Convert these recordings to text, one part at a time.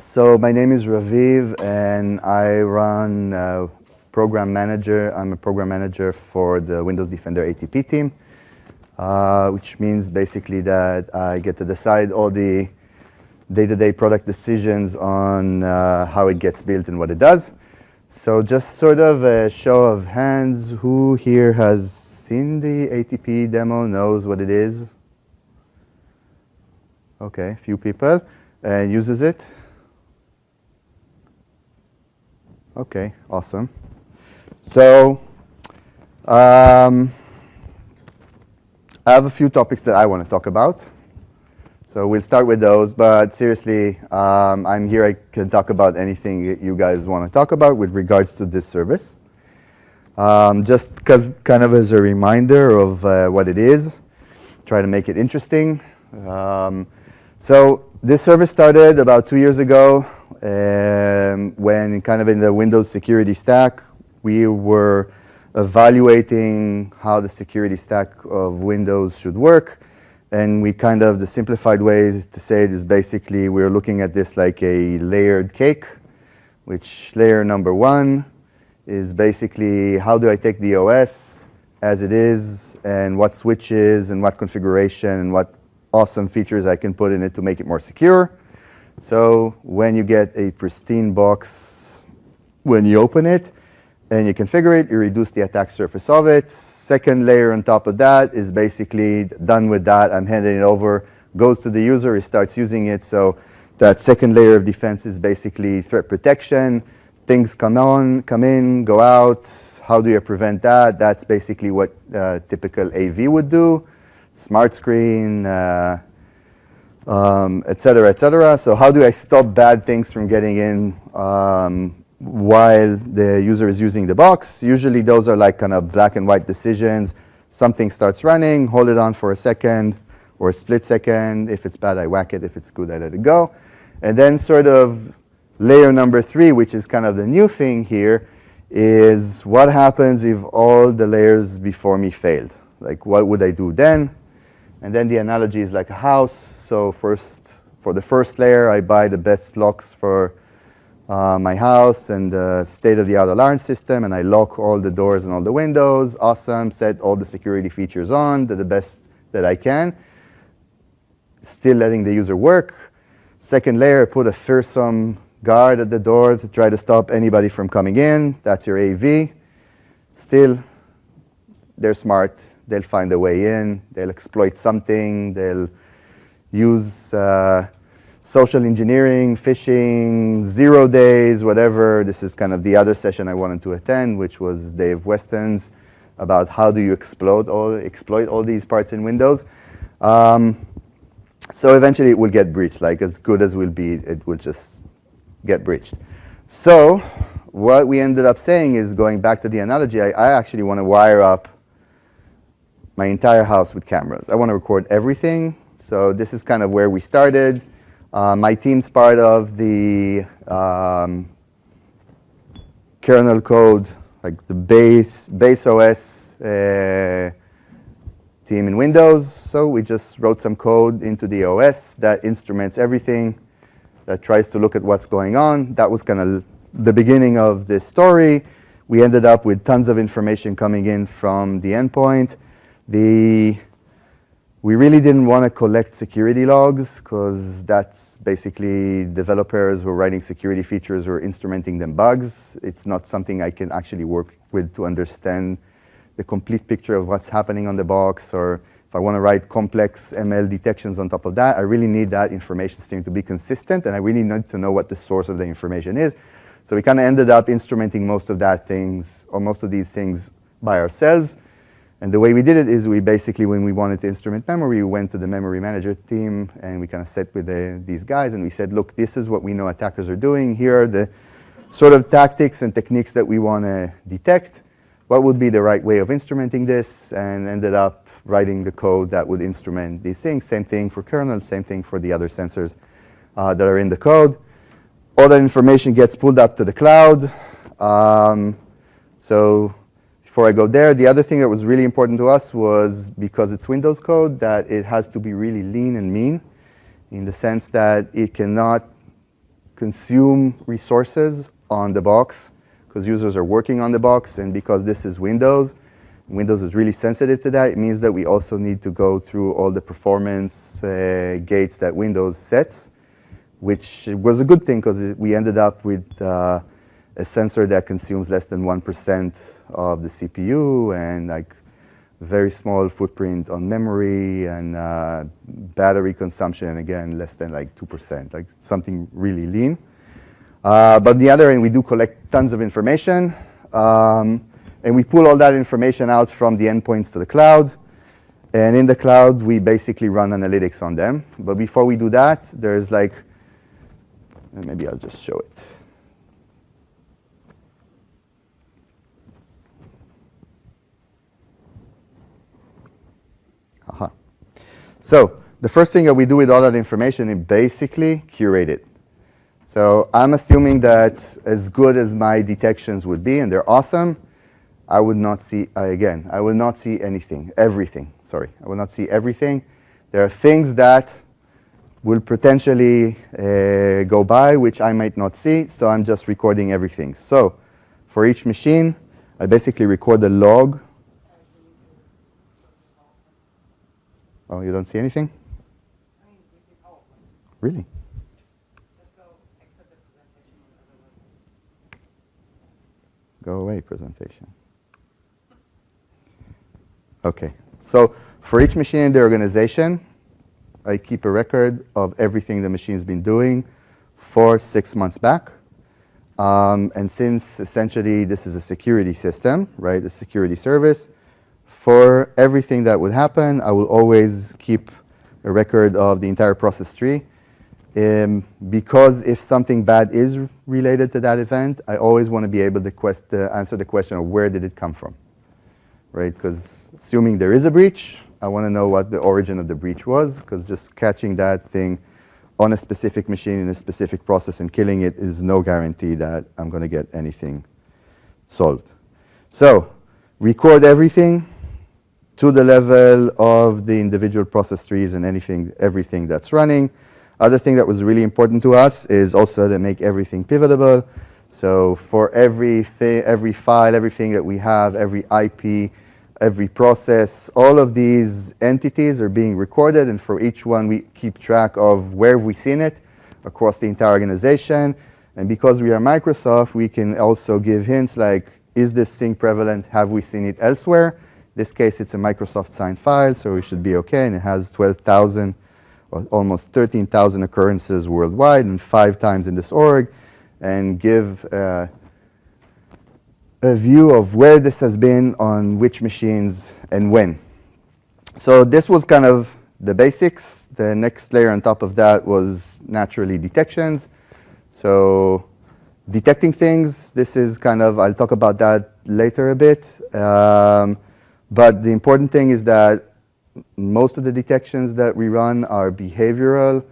So my name is Raviv, and I run program manager. I'm a program manager for the Windows Defender ATP team, which means basically that I get to decide all the day-to-day product decisions on how it gets built and what it does. So just sort of a show of hands, who here has seen the ATP demo, knows what it is? Okay, a few people, and uses it? Okay, awesome. So I have a few topics that I want to talk about. So we'll start with those, but seriously, I'm here, I can talk about anything that you guys want to talk about with regards to this service. Just because kind of as a reminder of what it is, try to make it interesting. So this service started about 2 years ago when kind of in the Windows security stack, we were evaluating how the security stack of Windows should work. And we kind of, the simplified way to say it is basically we're looking at this like a layered cake, which layer number one is basically how do I take the OS as it is and what switches and what configuration and what awesome features I can put in it to make it more secure. So when you get a pristine box, when you open it and you configure it, you reduce the attack surface of it. Second layer on top of that is basically done with that. I'm handing it over, goes to the user, he starts using it. So that second layer of defense is basically threat protection. Things come in, go out. How do you prevent that? That's basically what typical AV would do. Smart screen, et cetera, et cetera. So how do I stop bad things from getting in while the user is using the box? Usually those are like kind of black and white decisions. Something starts running, hold it on for a second or a split second. If it's bad, I whack it. If it's good, I let it go. And then sort of layer number three, which is kind of the new thing here, is what happens if all the layers before me failed? Like, what would I do then? And then the analogy is like a house. So first, for the first layer, I buy the best locks for my house and the state-of-the-art alarm system, and I lock all the doors and all the windows. Awesome, set all the security features on to the best that I can. Still letting the user work. Second layer, put a fearsome guard at the door to try to stop anybody from coming in. That's your AV. Still, they're smart. They'll find a way in. They'll exploit something. They'll use social engineering, phishing, 0 days, whatever. This is kind of the other session I wanted to attend, which was Dave Weston's about how do you exploit all these parts in Windows. So eventually it will get breached. Like as good as will be, it will just get breached. So what we ended up saying is, going back to the analogy, I actually want to wire up my entire house with cameras. I want to record everything. So this is kind of where we started. My team's part of the kernel code, like the base OS team in Windows. So we just wrote some code into the OS that instruments everything, that tries to look at what's going on. That was kind of the beginning of this story. We ended up with tons of information coming in from the endpoint. We really didn't want to collect security logs because that's basically developers who are writing security features or instrumenting them bugs. It's not something I can actually work with to understand the complete picture of what's happening on the box, or if I want to write complex ML detections on top of that, I really need that information stream to be consistent, and I really need to know what the source of the information is. So we kind of ended up instrumenting most of these things by ourselves. And the way we did it is we basically, when we wanted to instrument memory, we went to the memory manager team and we kind of sat with these guys and we said, look, this is what we know attackers are doing. Here are the sort of tactics and techniques that we want to detect. What would be the right way of instrumenting this? And ended up writing the code that would instrument these things. Same thing for kernel, same thing for the other sensors that are in the code. All that information gets pulled up to the cloud. So before I go there, the other thing that was really important to us was, because it's Windows code, that it has to be really lean and mean, in the sense that it cannot consume resources on the box because users are working on the box, and because this is Windows, Windows is really sensitive to that. It means that we also need to go through all the performance gates that Windows sets, which was a good thing because we ended up with a sensor that consumes less than 1% of the CPU and like very small footprint on memory and battery consumption, again, less than like 2%, like something really lean. But on the other end, we do collect tons of information. And we pull all that information out from the endpoints to the cloud. And in the cloud, we basically run analytics on them. But before we do that, there's like, maybe I'll just show it. Aha. So the first thing that we do with all that information is basically curate it. So I'm assuming that as good as my detections would be, and they're awesome, I would not see, again, I will not see everything. I will not see everything. There are things that will potentially go by, which I might not see, so I'm just recording everything. So for each machine, I basically record the log. Oh, you don't see anything? Really? Go away, presentation. OK. So for each machine in the organization, I keep a record of everything the machine's been doing for 6 months back. And since essentially this is a security system, right, a security service, for everything that would happen, I will always keep a record of the entire process tree. Because if something bad is related to that event, I always want to be able to answer the question of where did it come from, right? Because assuming there is a breach, I want to know what the origin of the breach was, because just catching that thing on a specific machine in a specific process and killing it is no guarantee that I'm going to get anything solved. So record everything to the level of the individual process trees and everything that's running. Other thing that was really important to us is also to make everything pivotable. So for every file, everything that we have, every IP, every process, all of these entities are being recorded, and for each one we keep track of where we've seen it across the entire organization. And because we are Microsoft, we can also give hints like, is this thing prevalent? Have we seen it elsewhere? In this case, it's a Microsoft signed file, so we should be OK. And it has 12,000 or almost 13,000 occurrences worldwide and 5 times in this org, and give a view of where this has been on which machines and when. So this was kind of the basics. The next layer on top of that was naturally detections. So detecting things, this is kind of, I'll talk about that later a bit. But the important thing is that most of the detections that we run are behavioral.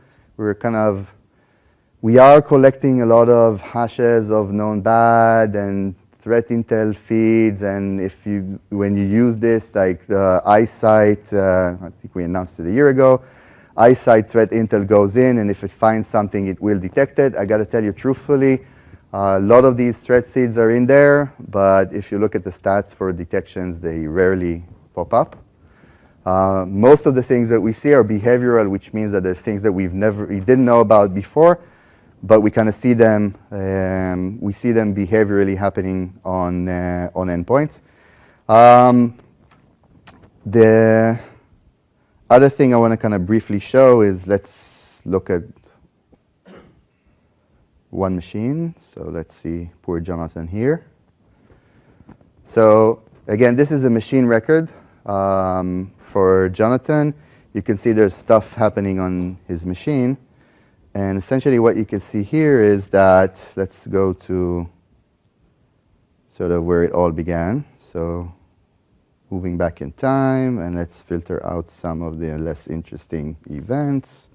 We are collecting a lot of hashes of known bad and threat intel feeds, and when you use this, like the eyesight, I think we announced it a year ago, eyesight threat intel goes in, and if it finds something, it will detect it. I got to tell you truthfully, a lot of these threat seeds are in there, but if you look at the stats for detections, they rarely pop up. Most of the things that we see are behavioral, which means that they're things that we didn't know about before, but we kind of see them. We see them behaviorally happening on endpoints. The other thing I want to kind of briefly show is, let's look at one machine. So let's see, poor Jonathan here. So again, this is a machine record for Jonathan. You can see there's stuff happening on his machine. And essentially what you can see here is that, let's go to sort of where it all began. So moving back in time, and let's filter out some of the less interesting events.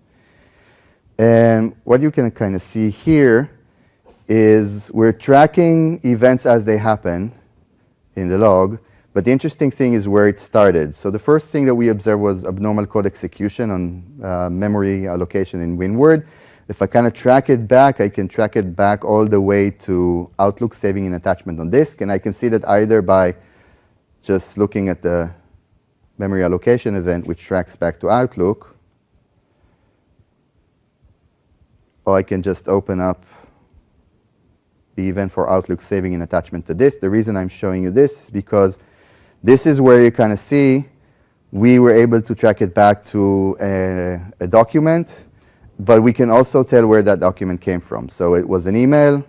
And what you can kind of see here is we're tracking events as they happen in the log. But the interesting thing is where it started. So the first thing that we observed was abnormal code execution on memory allocation in WinWord. If I kind of track it back, I can track it back all the way to Outlook saving an attachment on disk. And I can see that either by just looking at the memory allocation event, which tracks back to Outlook, or I can just open up the event for Outlook saving an attachment to disk. The reason I'm showing you this is because this is where you kind of see we were able to track it back to a document, but we can also tell where that document came from. So it was an email,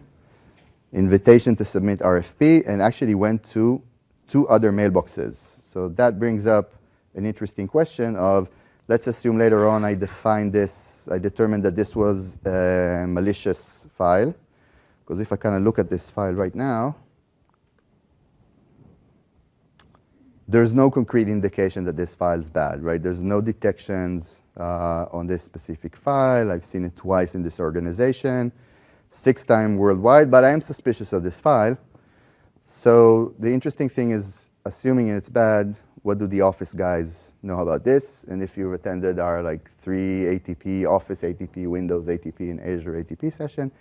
invitation to submit RFP, and actually went to 2 other mailboxes. So that brings up an interesting question of, let's assume later on I determined that this was a malicious file. Because if I kind of look at this file right now, there's no concrete indication that this file is bad, right? There's no detections on this specific file. I've seen it twice in this organization, 6 times worldwide, but I am suspicious of this file. So the interesting thing is, assuming it's bad, what do the Office guys know about this? And if you've attended our like 3 ATP, Office ATP, Windows ATP, and Azure ATP session,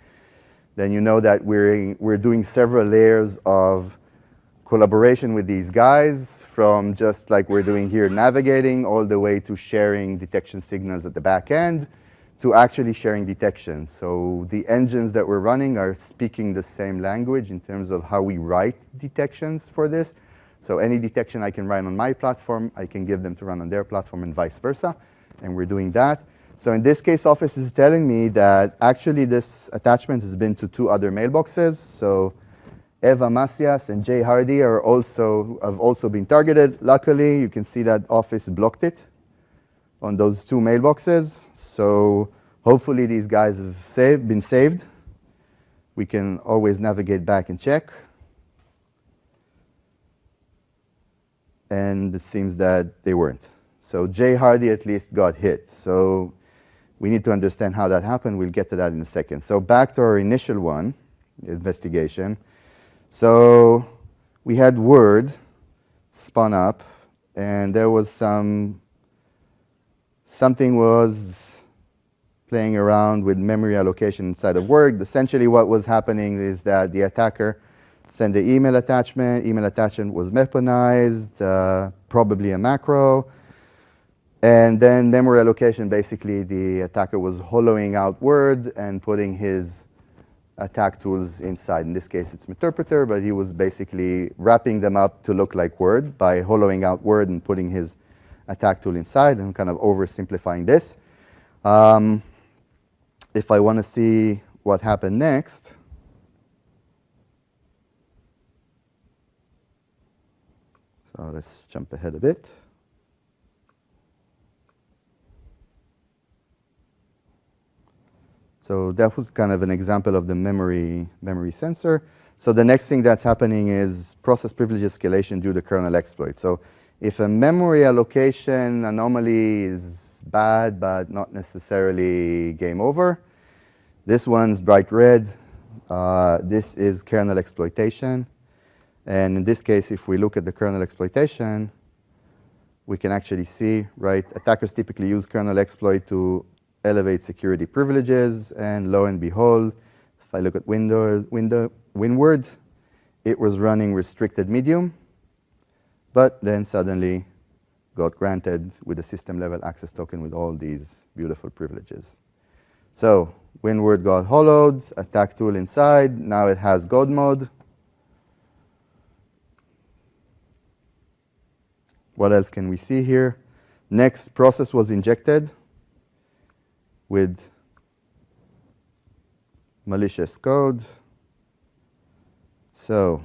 then you know that we're doing several layers of collaboration with these guys, from just like we're doing here, navigating, all the way to sharing detection signals at the back end, to actually sharing detections. So the engines that we're running are speaking the same language in terms of how we write detections for this. So any detection I can write on my platform, I can give them to run on their platform, and vice versa. And we're doing that. So in this case, Office is telling me that actually this attachment has been to 2 other mailboxes. So Eva Macias and Jay Hardy have also been targeted. Luckily, you can see that Office blocked it on those 2 mailboxes. So hopefully these guys have been saved. We can always navigate back and check. And it seems that they weren't. So Jay Hardy at least got hit. So we need to understand how that happened. We'll get to that in a second. So back to our initial one, investigation. So we had Word spun up, and there was something was playing around with memory allocation inside of Word. Essentially what was happening is that the attacker sent the email attachment. Email attachment was weaponized, probably a macro. And then memory allocation, basically the attacker was hollowing out Word and putting his attack tools inside. In this case, it's Meterpreter, but he was basically wrapping them up to look like Word by hollowing out Word and putting his attack tool inside, and kind of oversimplifying this. If I want to see what happened next, so let's jump ahead a bit. So that was kind of an example of the memory sensor. So the next thing that's happening is process privilege escalation due to kernel exploit. So if a memory allocation anomaly is bad, but not necessarily game over, this one's bright red. This is kernel exploitation. And in this case, if we look at the kernel exploitation, we can actually see, right, attackers typically use kernel exploit to elevate security privileges, and lo and behold, if I look at WinWord, it was running restricted medium, but then suddenly got granted with a system level access token with all these beautiful privileges. So WinWord got hollowed, attack tool inside, now it has God mode. What else can we see here? Next, process was injected with malicious code. So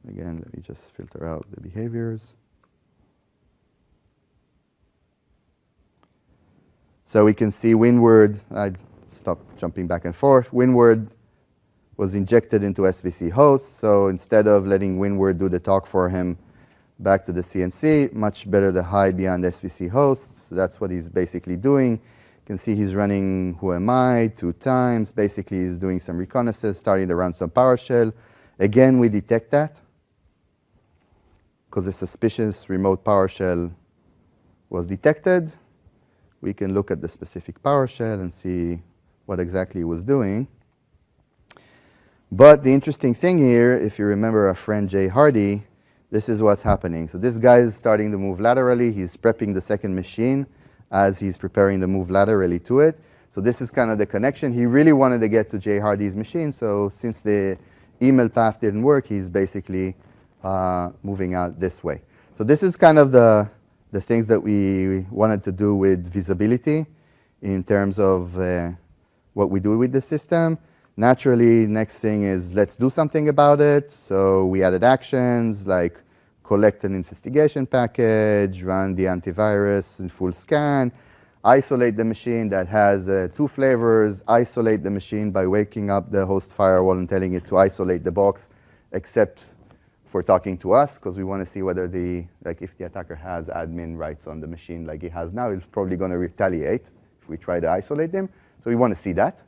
again, let me just filter out the behaviors. So we can see WinWord, I stopped jumping back and forth. WinWord was injected into SVC host. So instead of letting WinWord do the talk for him back to the CNC, much better to hide behind SVC hosts. So that's what he's basically doing. You can see he's running who am I 2 times. Basically, he's doing some reconnaissance, starting to run some PowerShell. Again, we detect that because a suspicious remote PowerShell was detected. We can look at the specific PowerShell and see what exactly it was doing. But the interesting thing here, if you remember our friend Jay Hardy, this is what's happening. So this guy is starting to move laterally. He's prepping the second machine as he's preparing to move laterally to it. So this is kind of the connection. He really wanted to get to Jay Hardy's machine. So since the email path didn't work, he's basically moving out this way. So this is kind of the things that we wanted to do with visibility in terms of what we do with the system. Naturally, next thing is let's do something about it. So we added actions like collect an investigation package, run the antivirus in full scan, isolate the machine that has 2 flavors, isolate the machine by waking up the host firewall and telling it to isolate the box, except for talking to us, because we want to see whether if the attacker has admin rights on the machine like he has now, he's probably going to retaliate if we try to isolate him. So we want to see that.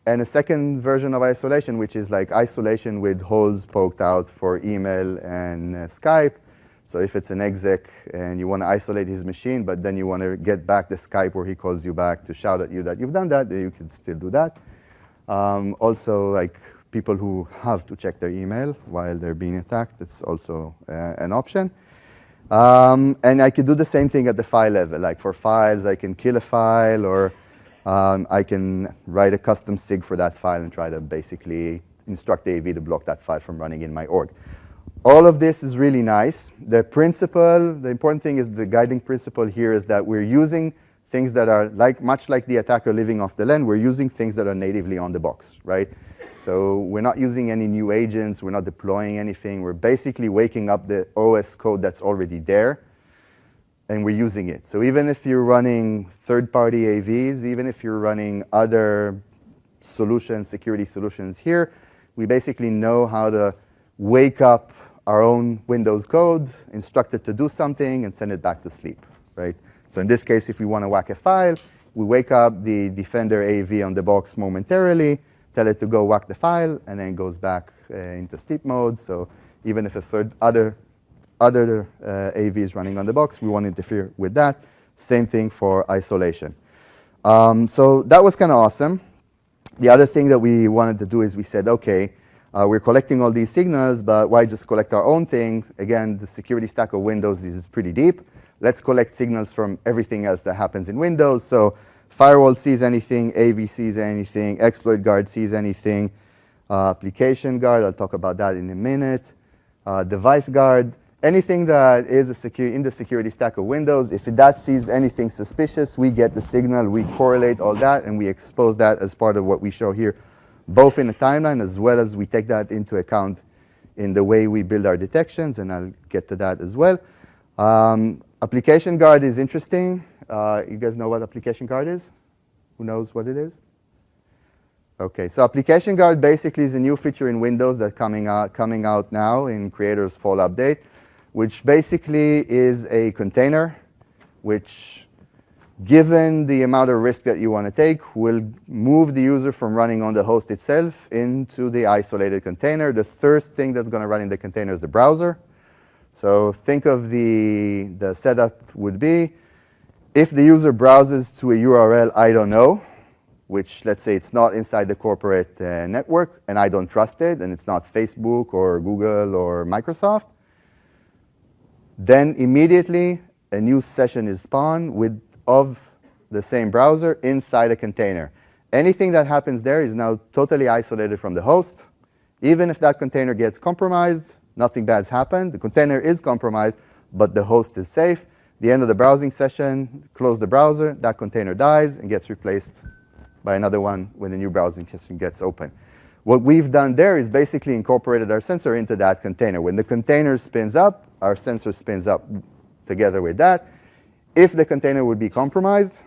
And a second version of isolation, which is like isolation with holes poked out for email and Skype. So if it's an exec and you want to isolate his machine, but then you want to get back the Skype where he calls you back to shout at you that you've done that, you can still do that. Also, like people who have to check their email while they're being attacked, it's also an option. And I could do the same thing at the file level. Like for files, I can kill a file, or I can write a custom SIG for that file and try to basically instruct the AV to block that file from running in my org. All of this is really nice. The principle, the important thing is the guiding principle here is that we're using things that are much like the attacker living off the LAN, we're using things that are natively on the box, right? So we're not using any new agents, we're not deploying anything, we're basically waking up the OS code that's already there, and we're using it. So even if you're running third-party AVs, even if you're running other solutions, security solutions here, we basically know how to wake up our own Windows code, instruct it to do something, and send it back to sleep, right? So in this case, if we want to whack a file, we wake up the Defender AV on the box momentarily, tell it to go whack the file, and then it goes back into sleep mode. So even if other AV is running on the box, we won't interfere with that. Same thing for isolation. So that was kind of awesome. The other thing that we wanted to do is we said, OK, we're collecting all these signals, but why just collect our own things? Again, the security stack of Windows is pretty deep. Let's collect signals from everything else that happens in Windows. So firewall sees anything, AV sees anything, exploit guard sees anything, application guard, I'll talk about that in a minute, device guard, anything that is in the security stack of Windows. If that sees anything suspicious, we get the signal, we correlate all that, and we expose that as part of what we show here, both in the timeline as well as we take that into account in the way we build our detections, and I'll get to that as well. Application guard is interesting. You guys know what application guard is? Who knows what it is? OK, so application guard basically is a new feature in Windows that's coming out now in Creator's Fall update, which basically is a container which, given the amount of risk that you want to take, will move the user from running on the host itself into the isolated container. The first thing that's going to run in the container is the browser. So think of the setup would be, if the user browses to a URL I don't know, which let's say it's not inside the corporate network, and I don't trust it, and it's not Facebook or Google or Microsoft, then immediately a new session is spawned of the same browser inside a container. Anything that happens there is now totally isolated from the host. Even if that container gets compromised, nothing bad's happened. The container is compromised, but the host is safe. The end of the browsing session, close the browser, that container dies and gets replaced by another one when the new browsing session gets open. What we've done there is basically incorporated our sensor into that container. When the container spins up, our sensor spins up together with that. If the container would be compromised,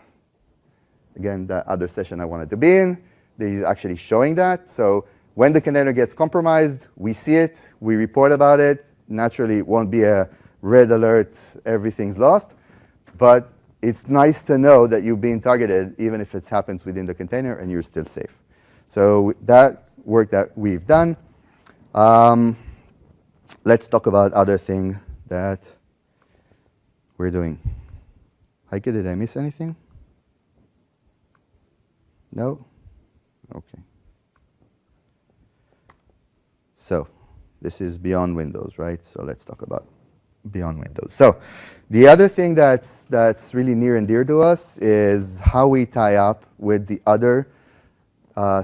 again, the other session I wanted to be in, they're actually showing that. So when the container gets compromised, we see it, we report about it. Naturally, it won't be a red alert, everything's lost. But it's nice to know that you're being targeted, even if it happens within the container, and you're still safe. So that work that we've done. Let's talk about other thing that we're doing. Heike, did I miss anything? No? Okay. So this is beyond Windows, right? So let's talk about beyond Windows. So the other thing that's really near and dear to us is how we tie up with the other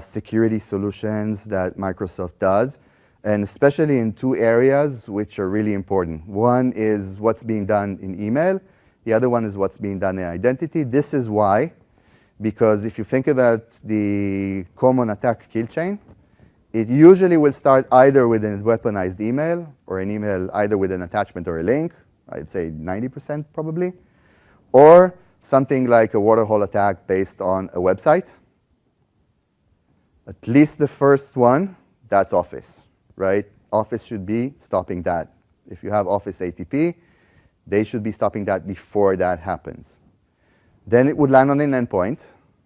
security solutions that Microsoft does, and especially in two areas which are really important. One is what's being done in email. The other one is what's being done in identity. This is why, because if you think about the common attack kill chain, it usually will start either with a weaponized email or an email either with an attachment or a link, I'd say 90% probably, or something like a waterhole attack based on a website. At least the first one, that's Office, right? Office should be stopping that. If you have Office ATP, they should be stopping that before that happens. Then it would land on an endpoint,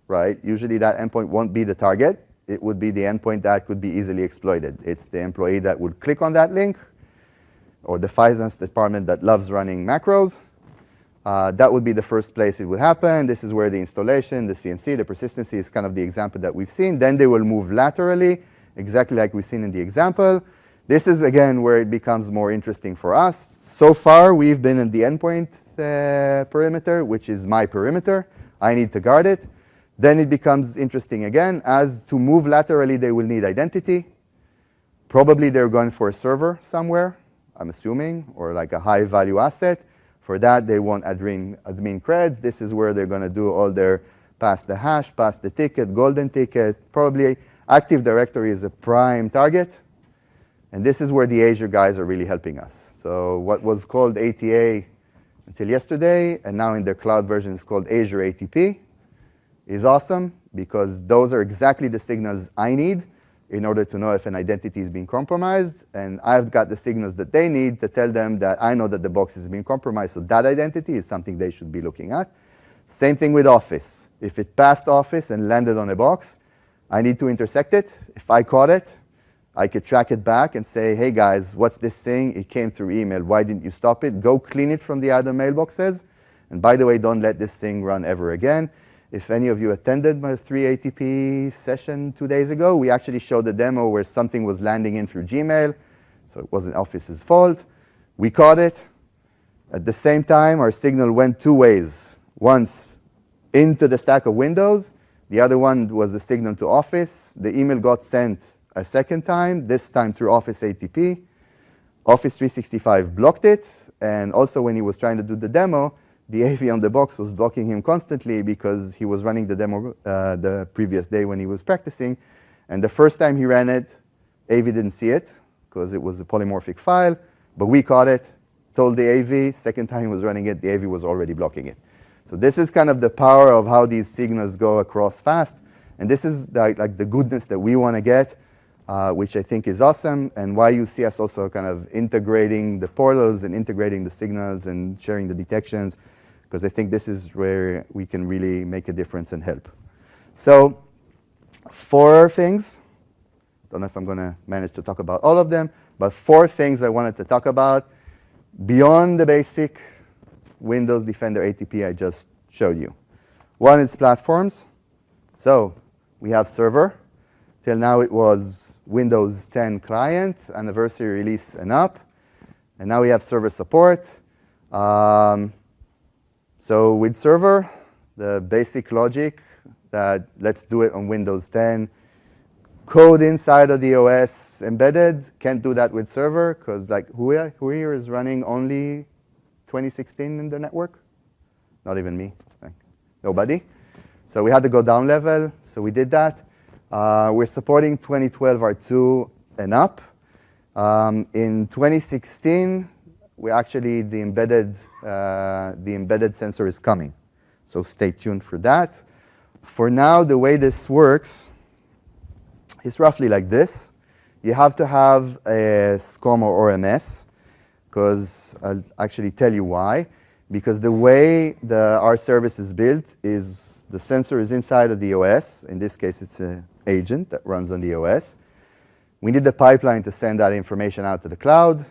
right? Usually that endpoint won't be the target. It would be the endpoint that could be easily exploited. It's the employee that would click on that link, or the finance department that loves running macros. That would be the first place it would happen. This is where the installation, the CNC, the persistency is kind of the example that we've seen. Then they will move laterally, exactly like we've seen in the example. This is, again, where it becomes more interesting for us. So far, we've been in the endpoint perimeter, which is my perimeter. I need to guard it. Then it becomes interesting again. As to move laterally, they will need identity. Probably they're going for a server somewhere, I'm assuming, or like a high-value asset. For that, they want admin creds. This is where they're going to do all their pass the hash, pass the ticket, golden ticket. Probably Active Directory is a prime target. And this is where the Azure guys are really helping us. So what was called ATA until yesterday, and now in their cloud version is called Azure ATP, is awesome, because those are exactly the signals I need in order to know if an identity is being compromised. And I've got the signals that they need to tell them that I know that the box is being compromised. So that identity is something they should be looking at. Same thing with Office. If it passed Office and landed on a box, I need to intersect it. If I caught it, I could track it back and say, hey guys, what's this thing? It came through email. Why didn't you stop it? Go clean it from the other mailboxes. And by the way, don't let this thing run ever again. If any of you attended my 3ATP session 2 days ago, we actually showed a demo where something was landing in through Gmail. So it wasn't Office's fault. We caught it. At the same time, our signal went two ways. Once into the stack of Windows. The other one was a signal to Office. The email got sent a second time, this time through Office ATP. Office 365 blocked it. And also when he was trying to do the demo, the AV on the box was blocking him constantly because he was running the demo the previous day when he was practicing. And the first time he ran it, AV didn't see it because it was a polymorphic file. But we caught it, told the AV. Second time he was running it, the AV was already blocking it. So this is kind of the power of how these signals go across fast. And this is like the goodness that we want to get, which I think is awesome, and why you see us also kind of integrating the portals and integrating the signals and sharing the detections, because I think this is where we can really make a difference and help. So 4 things. Don't know if I'm going to manage to talk about all of them, but 4 things I wanted to talk about beyond the basic Windows Defender ATP I just showed you. One is platforms. So we have server. Till now it was Windows 10 client, anniversary release and up. And now we have server support. So with server, the basic logic that let's do it on Windows 10. Code inside of the OS embedded, can't do that with server, because like who here is running only 2016 in the network? Not even me. Like, nobody. So we had to go down level, so we did that. We're supporting 2012 R2 and up. In 2016, we actually, the embedded sensor is coming. So stay tuned for that. For now, the way this works is roughly like this. You have to have a SCOM or RMS, because I'll actually tell you why. Because the way our service is built is the sensor is inside of the OS. In this case, it's an agent that runs on the OS. We need the pipeline to send that information out to the cloud.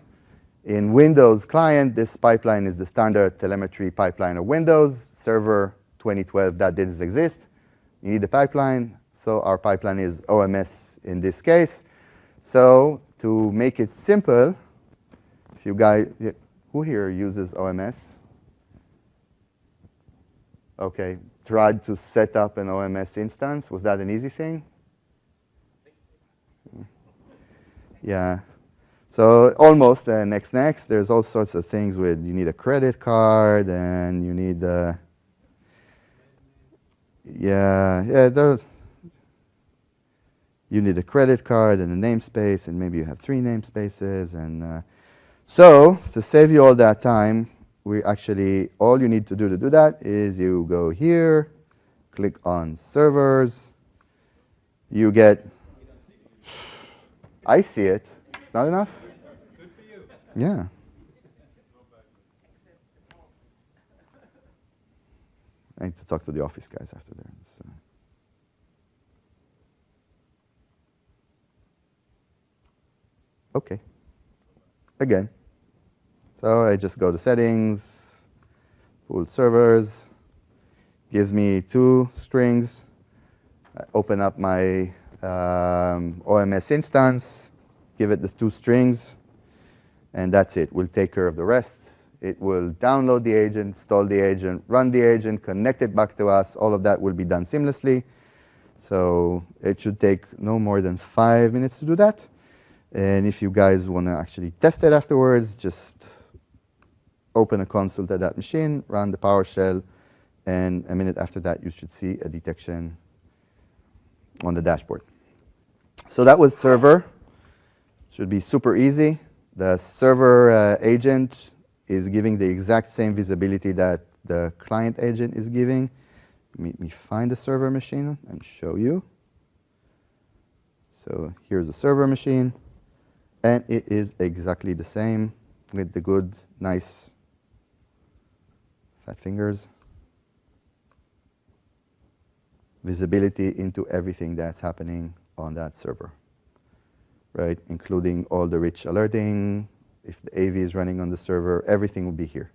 In Windows client, this pipeline is the standard telemetry pipeline of Windows. Server 2012, that didn't exist. You need the pipeline. So our pipeline is OMS in this case. So to make it simple, if you guys, who here uses OMS? Okay, tried to set up an OMS instance. Was that an easy thing? Yeah. So almost next. There's all sorts of things with you need a credit card and you need you need a credit card and a namespace, and maybe you have 3 namespaces. And so to save you all that time, we actually, all you need to do that is you go here, click on servers. You get, I see it. It's not enough? Good for you. Yeah. I need to talk to the office guys after that. So. Okay. Again. So I just go to settings, pool servers, gives me 2 strings. I open up my OMS instance, give it the 2 strings, and that's it. We'll take care of the rest. It will download the agent, install the agent, run the agent, connect it back to us. All of that will be done seamlessly. So it should take no more than 5 minutes to do that. And if you guys want to actually test it afterwards, just open a console to that machine, run the PowerShell, and a minute after that, you should see a detection on the dashboard. So that was server. Should be super easy. The server agent is giving the exact same visibility that the client agent is giving. Let me find the server machine and show you. So here's a server machine. And it is exactly the same with the good, nice fat fingers. Visibility into everything that's happening on that server, right? Including all the rich alerting. If the AV is running on the server, everything will be here,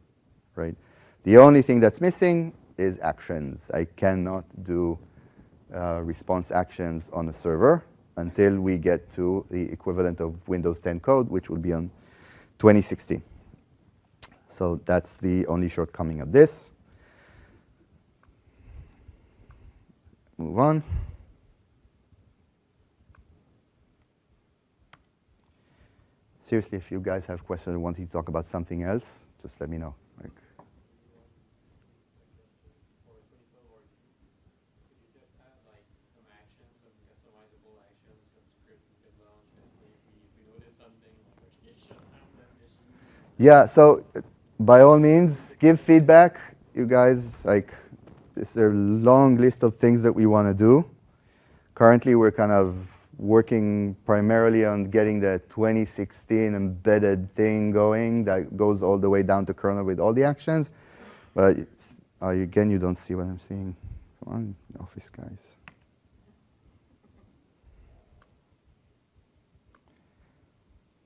right? The only thing that's missing is actions. I cannot do response actions on a server until we get to the equivalent of Windows 10 code, which will be on 2016. So that's the only shortcoming of this. Move on. Seriously, if you guys have questions or want to talk about something else, just let me know. Like, yeah, so by all means, give feedback. You guys, like, this is a long list of things that we want to do. Currently, we're kind of working primarily on getting the 2016 embedded thing going that goes all the way down to kernel with all the actions. But again, you don't see what I'm seeing. Come on, office guys.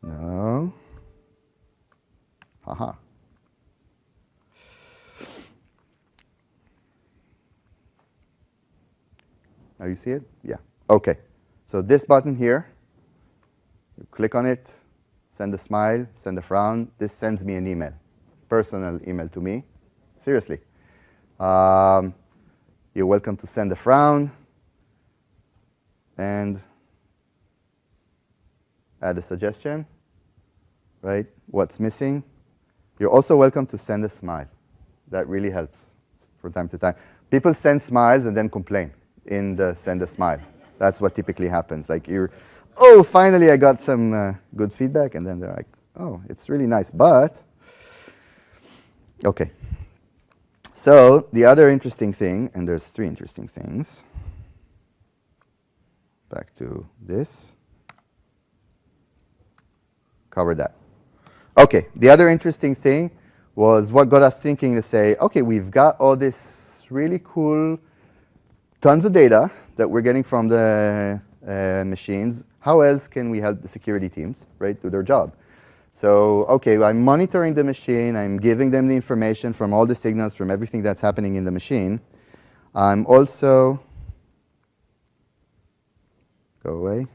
No. Haha. Now you see it? Yeah. Okay. So this button here, you click on it, send a smile, send a frown. This sends me an email, personal email to me. Seriously. You're welcome to send a frown and add a suggestion, right? What's missing? You're also welcome to send a smile. That really helps from time to time. People send smiles and then complain in the send a smile. That's what typically happens. Like oh, finally I got some good feedback, and then they're like, oh, it's really nice, but okay. So the other interesting thing, and there's 3 interesting things. Back to this. Cover that. Okay, the other interesting thing was what got us thinking to say, okay, we've got all this really cool, tons of data that we're getting from the machines. How else can we help the security teams, right, do their job? So, okay, I'm monitoring the machine. I'm giving them the information from all the signals, from everything that's happening in the machine. I'm also go away.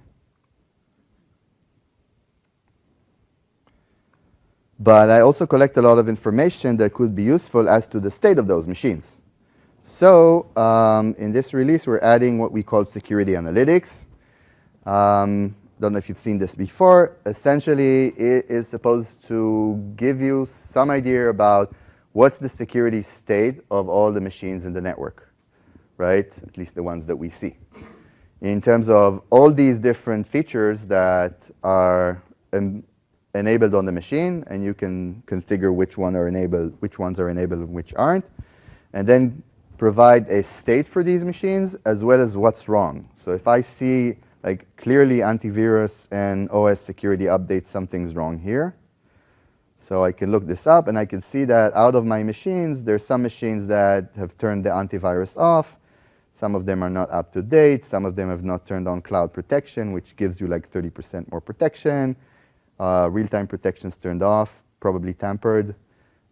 But I also collect a lot of information that could be useful as to the state of those machines. So in this release, we're adding what we call security analytics. Don't know if you've seen this before. Essentially, it is supposed to give you some idea about what's the security state of all the machines in the network, right? At least the ones that we see. In terms of all these different features that are enabled on the machine, and you can configure which ones are enabled and which aren't, and then provide a state for these machines as well as what's wrong. So if I see like clearly antivirus and OS security update, something's wrong here. So I can look this up and I can see that out of my machines, there's some machines that have turned the antivirus off. Some of them are not up to date. Some of them have not turned on cloud protection, which gives you like 30% more protection. Real-time protection's turned off, probably tampered.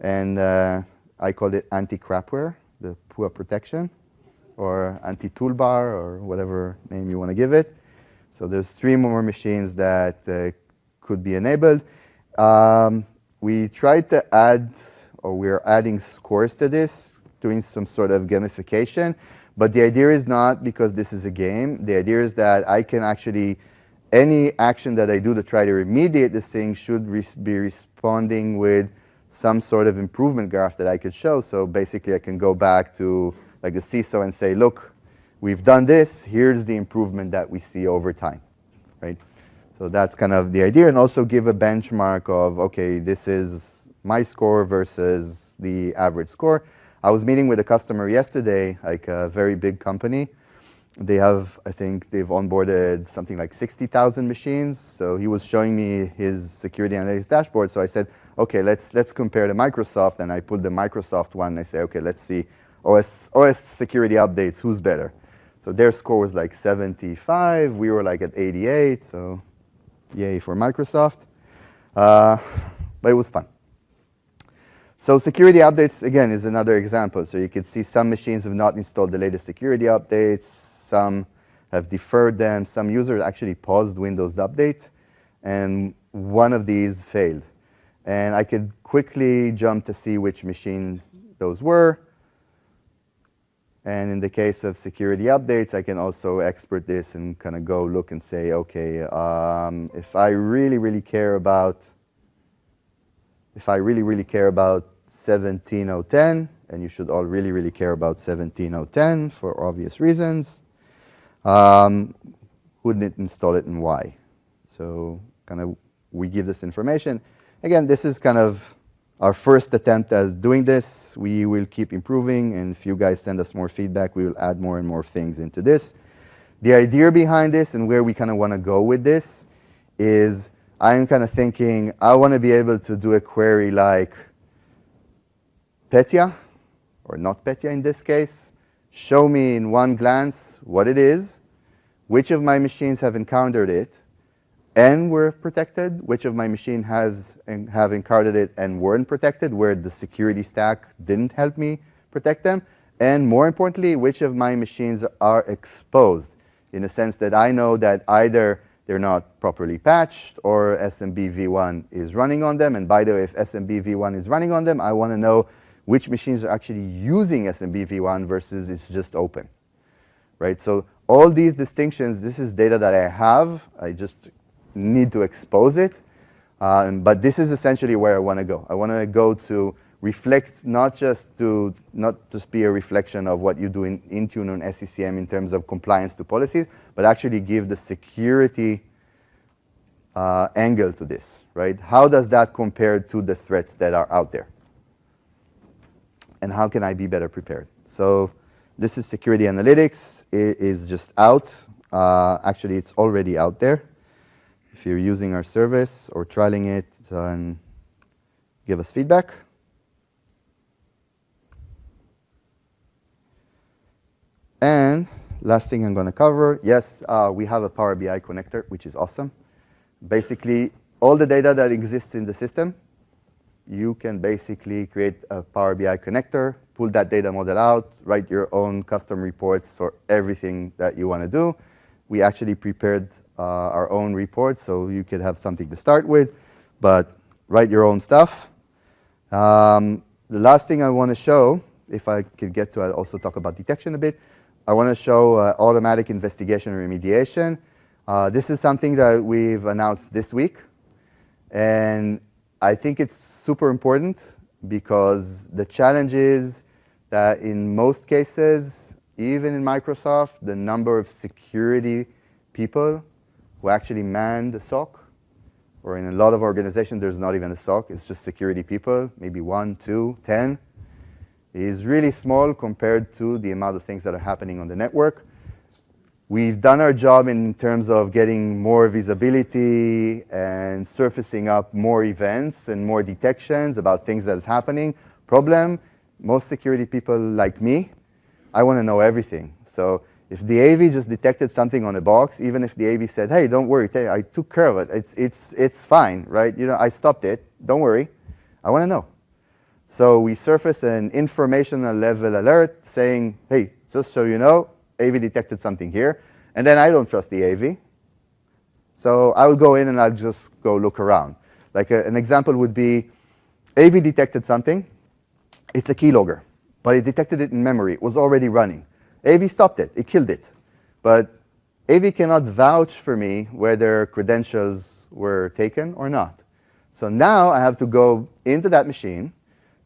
And I call it anti-crapware, the poor protection, or anti-toolbar, or whatever name you want to give it. So there's 3 more machines that could be enabled. We tried to add, or we're adding scores to this, doing some sort of gamification. But the idea is not because this is a game. The idea is that I can actually, any action that I do to try to remediate this thing should be responding with some sort of improvement graph that I could show. So basically, I can go back to like the CISO and say, look, we've done this. Here's the improvement that we see over time, right? So that's kind of the idea. And also give a benchmark of, OK, this is my score versus the average score. I was meeting with a customer yesterday, like a very big company. They have, I think, they've onboarded something like 60,000 machines. So he was showing me his security analytics dashboard. So I said, OK, let's compare to Microsoft. And I pulled the Microsoft one. And I say, OK, let's see OS security updates. Who's better? So their score was like 75. We were like at 88. So yay for Microsoft. But it was fun. So security updates, again, is another example. So you can see some machines have not installed the latest security updates. Some have deferred them. Some users actually paused Windows Update. And one of these failed. And I could quickly jump to see which machine those were. And in the case of security updates, I can also export this and kind of go look and say, OK, if I really, really care about 17010, and you should all really, really care about 17010 for obvious reasons, who didn't install it and why? So kind of we give this information. Again, this is kind of our first attempt at doing this. We will keep improving, and if you guys send us more feedback, we will add more and more things into this. The idea behind this and where we kind of want to go with this is I'm kind of thinking I want to be able to do a query like Petya, or not Petya in this case. Show me in one glance what it is, which of my machines have encountered it and were protected, which of my machines have encountered it and weren't protected, where the security stack didn't help me protect them, and more importantly, which of my machines are exposed, in the sense that I know that either they're not properly patched or SMB v1 is running on them. And by the way, if SMB v1 is running on them, I want to know which machines are actually using SMB v1 versus it's just open, right? So all these distinctions, this is data that I have. I just need to expose it. But this is essentially where I want to go. I want to go to reflect, not just be a reflection of what you do in Intune and SCCM in terms of compliance to policies, but actually give the security angle to this, right? How does that compare to the threats that are out there? And how can I be better prepared? So this is security analytics. It is just out. Actually, it's already out there. If you're using our service or trialing it, then give us feedback. And last thing I'm going to cover, yes, we have a Power BI connector, which is awesome. Basically, all the data that exists in the system, you can basically create a Power BI connector, pull that data model out, write your own custom reports for everything that you want to do. We actually prepared our own report, so you could have something to start with, but write your own stuff. The last thing I want to show, if I could get to it, also talk about detection a bit. I want to show automatic investigation and remediation. This is something that we've announced this week, and I think it's super important because the challenge is that in most cases, even in Microsoft, the number of security people who actually man the SOC, or in a lot of organizations, there's not even a SOC, it's just security people, maybe 1, 2, 10, is really small compared to the amount of things that are happening on the network. We've done our job in terms of getting more visibility and surfacing up more events and more detections about things that is happening. Problem, most security people like me, I want to know everything. So if the AV just detected something on a box, even if the AV said, hey, don't worry, I took care of it, it's fine, right? You know, I stopped it, don't worry, I want to know. So we surface an informational level alert saying, hey, just so you know, AV detected something here. And then I don't trust the AV. So I will go in and I'll just go look around. Like an example would be, AV detected something. It's a keylogger, but it detected it in memory. It was already running. AV stopped it. It killed it. But AV cannot vouch for me whether credentials were taken or not. So now I have to go into that machine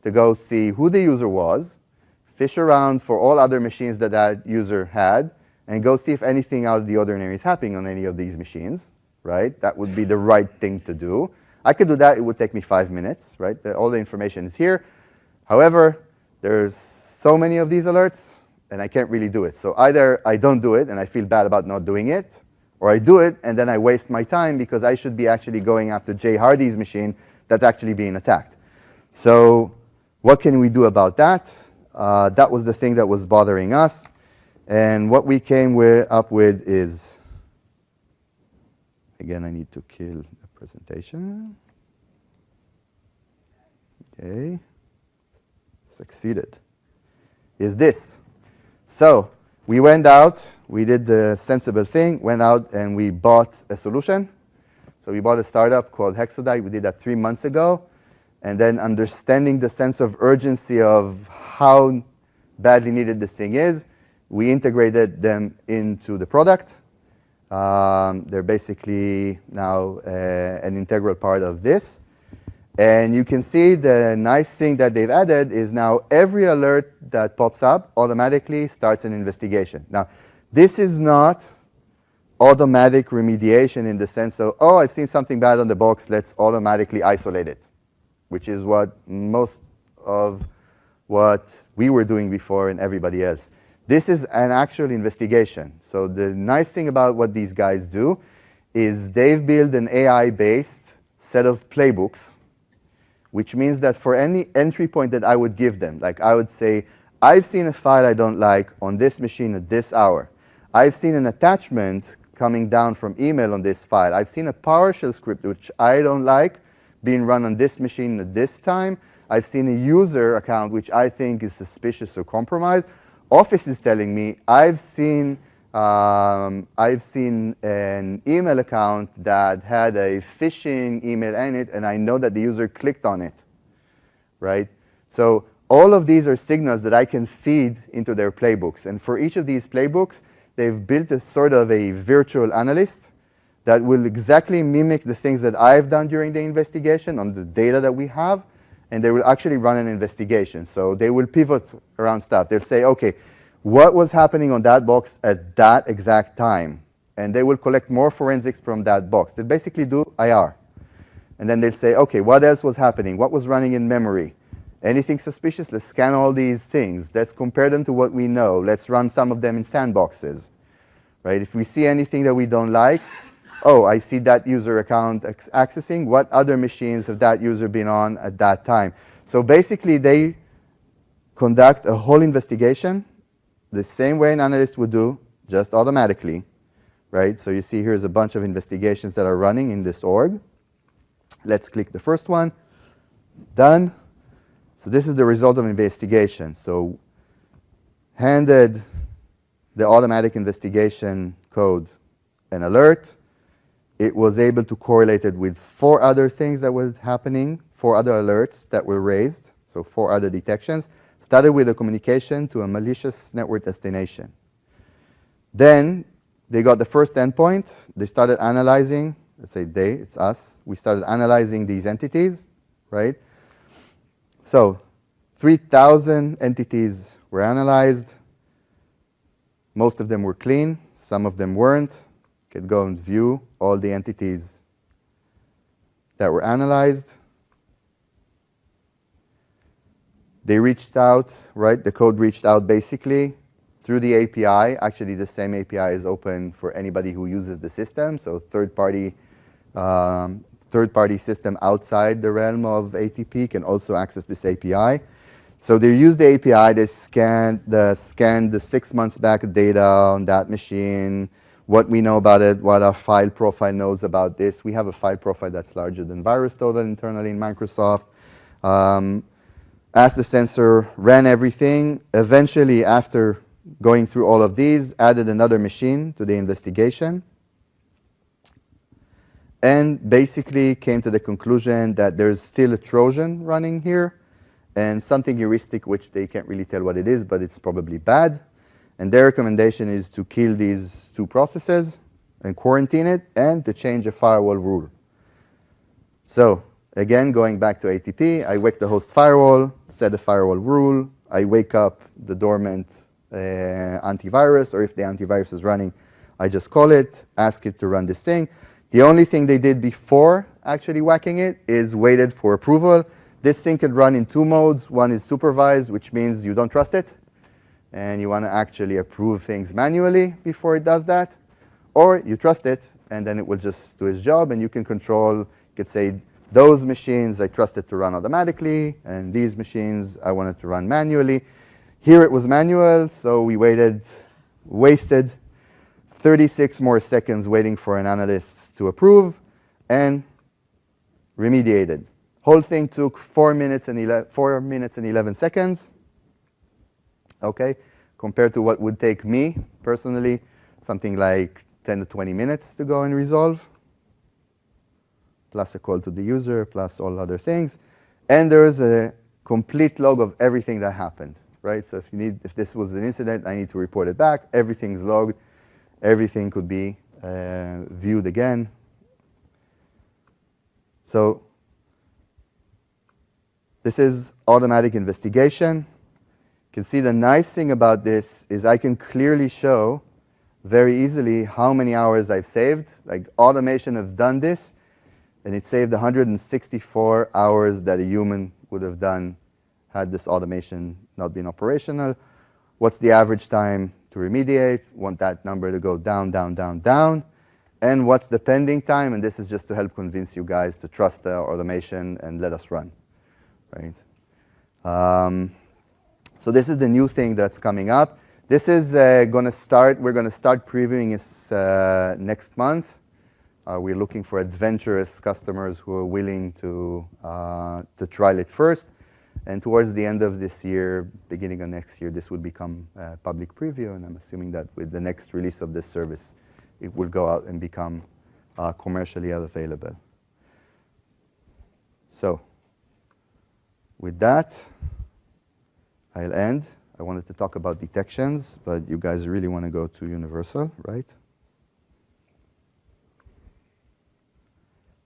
to go see who the user was, fish around for all other machines that that user had, and go see if anything out of the ordinary is happening on any of these machines, right? That would be the right thing to do. I could do that. It would take me 5 minutes, right? All the information is here. However, there's so many of these alerts, and I can't really do it. So either I don't do it, and I feel bad about not doing it, or I do it, and then I waste my time because I should be actually going after Jay Hardy's machine that's actually being attacked. So what can we do about that? That was the thing that was bothering us. And what we came up with is, again, I need to kill the presentation. Okay. Succeeded. Is this. So we went out, we did the sensible thing, went out and we bought a solution. So we bought a startup called Hexadite. We did that 3 months ago. And then understanding the sense of urgency of how badly needed this thing is, we integrated them into the product. They're basically now an integral part of this. And you can see the nice thing that they've added is now every alert that pops up automatically starts an investigation. Now, this is not automatic remediation in the sense of, oh, I've seen something bad on the box, let's automatically isolate it, which is what most of what we were doing before and everybody else. This is an actual investigation. So the nice thing about what these guys do is they've built an AI-based set of playbooks, which means that for any entry point that I would give them, like I would say, I've seen a file I don't like on this machine at this hour. I've seen an attachment coming down from email on this file. I've seen a PowerShell script which I don't like being run on this machine at this time. I've seen a user account which I think is suspicious or compromised. Office is telling me I've seen an email account that had a phishing email in it, and I know that the user clicked on it, right? So all of these are signals that I can feed into their playbooks. And for each of these playbooks, they've built a sort of a virtual analyst that will exactly mimic the things that I've done during the investigation on the data that we have. And they will actually run an investigation. So they will pivot around stuff. They'll say, OK, what was happening on that box at that exact time? And they will collect more forensics from that box. They'll basically do IR. And then they'll say, OK, what else was happening? What was running in memory? Anything suspicious? Let's scan all these things. Let's compare them to what we know. Let's run some of them in sandboxes. Right? If we see anything that we don't like, oh, I see that user account accessing. What other machines have that user been on at that time? So basically, they conduct a whole investigation the same way an analyst would do, just automatically, right? So you see here's a bunch of investigations that are running in this org. Let's click the first one. Done. So this is the result of investigation. So handed the automatic investigation code an alert. It was able to correlate it with 4 other things that were happening, 4 other alerts that were raised, so 4 other detections. Started with a communication to a malicious network destination. Then they got the first endpoint. They started analyzing. Let's say they, it's us. We started analyzing these entities, right? So 3,000 entities were analyzed. Most of them were clean. Some of them weren't. You could go and view all the entities that were analyzed. They reached out, right? The code reached out basically through the API. Actually, the same API is open for anybody who uses the system. So third-party system outside the realm of ATP can also access this API. So they used the API. They scanned the 6 months back data on that machine, what we know about it, what our file profile knows about this. We have a file profile that's larger than VirusTotal internally in Microsoft. Asked the sensor, ran everything. Eventually, after going through all of these, added another machine to the investigation. And basically came to the conclusion that there's still a Trojan running here and something heuristic, which they can't really tell what it is, but it's probably bad. And their recommendation is to kill these 2 processes and quarantine it and to change a firewall rule. So again, going back to ATP, I wake the host firewall, set a firewall rule. I wake up the dormant antivirus, or if the antivirus is running, I just call it, ask it to run this thing. The only thing they did before actually whacking it is waited for approval. This thing could run in 2 modes. One is supervised, which means you don't trust it, and you want to actually approve things manually before it does that. Or you trust it, and then it will just do its job, and you can control, you could say, those machines I trust it to run automatically, and these machines I want it to run manually. Here it was manual, so we wasted 36 more seconds waiting for an analyst to approve, and remediated. Whole thing took 4 minutes and 11 seconds. Okay, compared to what would take me personally, something like 10 to 20 minutes to go and resolve, plus a call to the user, plus all other things. And there is a complete log of everything that happened, right? So if this was an incident, I need to report it back. Everything's logged. Everything could be viewed again. So this is automatic investigation. You can see the nice thing about this is I can clearly show very easily how many hours I've saved. Like automation have done this, and it saved 164 hours that a human would have done had this automation not been operational. What's the average time to remediate? Want that number to go down, down, down, down. And what's the pending time? And this is just to help convince you guys to trust the automation and let us run, right? So this is the new thing that's coming up. This is we're going to start previewing this next month. We're looking for adventurous customers who are willing to trial it first. And towards the end of this year, beginning of next year, this will become a public preview. And I'm assuming that with the next release of this service, it will go out and become commercially available. So with that, I'll end. I wanted to talk about detections, but you guys really want to go to Universal, right?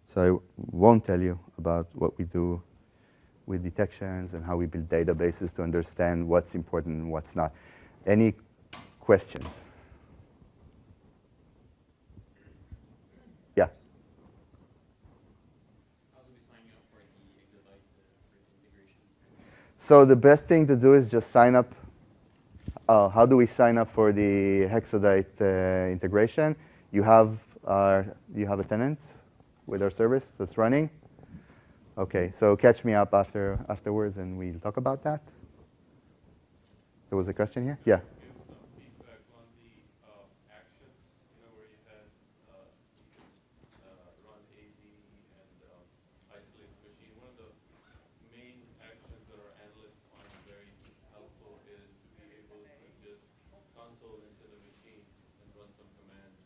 So I won't tell you about what we do with detections and how we build databases to understand what's important and what's not. Any questions? Yeah? How do we sign up for the expedite integration? So the best thing to do is just sign up. How do we sign up for the Hexadite integration? You have a tenant with our service that's running? Okay, so catch me up afterwards and we'll talk about that. There was a question here? Yeah. Give some feedback on the actions, where you had run AD and isolate the machine. One of the main actions that our analysts find very helpful is to be able to just console into the machine and run some commands.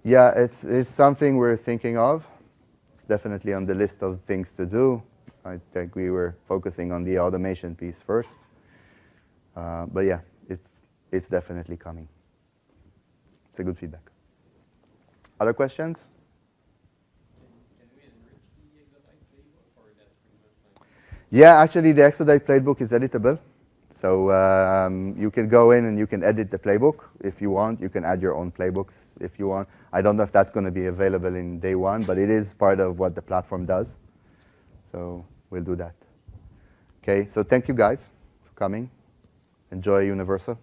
Yeah, it's something we're thinking of. It's definitely on the list of things to do. I think we were focusing on the automation piece first. But yeah, it's definitely coming. It's a good feedback. Other questions? Can we enrich the exabyte playbook, or that's pretty much like? Yeah, actually, the expedite playbook is editable. So you can go in and you can edit the playbook if you want. You can add your own playbooks if you want. I don't know if that's going to be available in day one, but it is part of what the platform does. So we'll do that. Okay, so thank you guys for coming. Enjoy Universal.